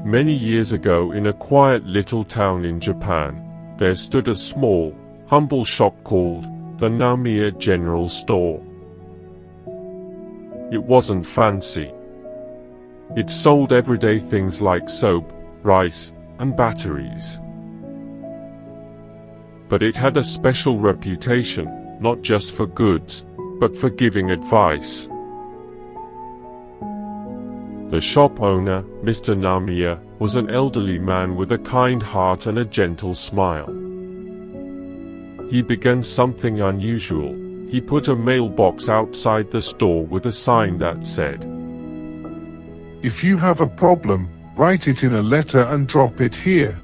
Many years ago, in a quiet little town in Japan, there stood a small, humble shop called the Namiya General Store. It wasn't fancy. It sold everyday things like soap, rice, and batteries. But it had a special reputation, not just for goods, but for giving advice. The shop owner, Mr. Namiya, was an elderly man with a kind heart and a gentle smile. He began something unusual. He put a mailbox outside the store with a sign that said, "If you have a problem, write it in a letter and drop it here.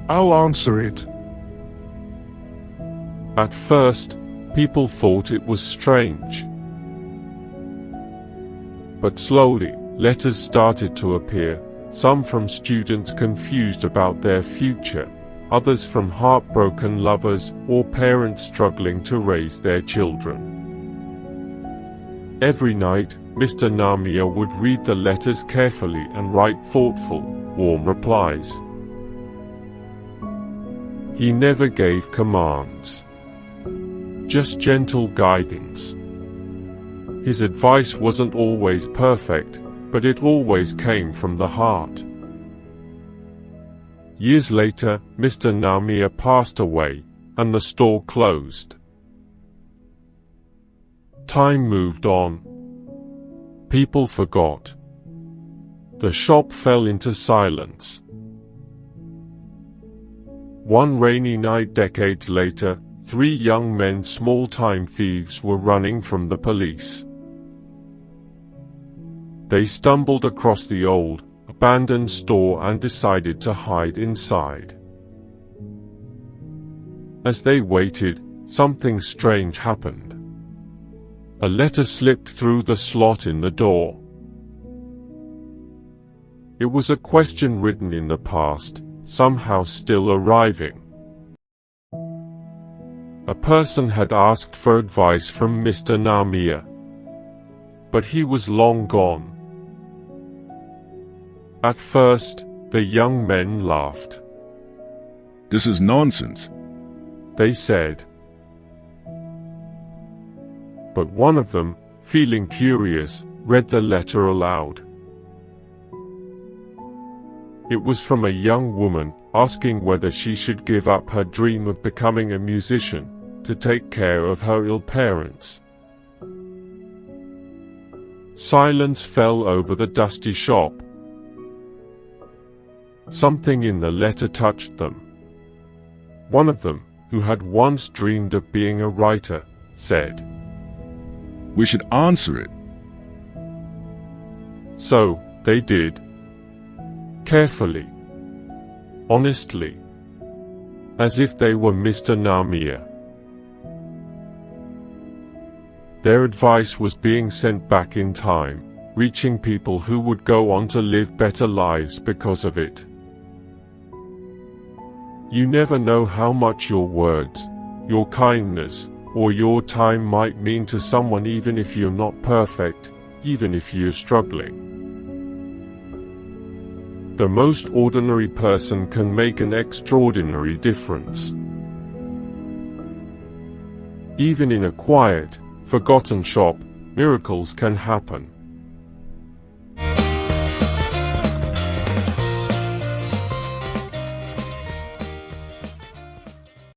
I'll answer it." At first, people thought it was strange. But slowly, letters started to appear, some from students confused about their future, others from heartbroken lovers or parents struggling to raise their children. Every night, Mr. Namiya would read the letters carefully and write thoughtful, warm replies. He never gave commands, just gentle guidance. His advice wasn't always perfect, but it always came from the heart. Years later, Mr. Namiya passed away, and the store closed. Time moved on. People forgot. The shop fell into silence. One rainy night decades later, 3 young men, small-time thieves, were running from the police. They stumbled across the old, abandoned store and decided to hide inside. As they waited, something strange happened. A letter slipped through the slot in the door. It was a question written in the past, somehow still arriving. A person had asked for advice from Mr. Namiya, but he was long gone. At first, the young men laughed. "This is nonsense," they said. But one of them, feeling curious, read the letter aloud. It was from a young woman, asking whether she should give up her dream of becoming a musician, to take care of her ill parents. Silence fell over the dusty shop. Something in the letter touched them. One of them, who had once dreamed of being a writer, said, "We should answer it." So, they did. Carefully. Honestly. As if they were Mr. Namiya. Their advice was being sent back in time, reaching people who would go on to live better lives because of it. You never know how much your words, your kindness, or your time might mean to someone, even if you're not perfect, even if you're struggling. The most ordinary person can make an extraordinary difference. Even in a quiet, forgotten shop, miracles can happen.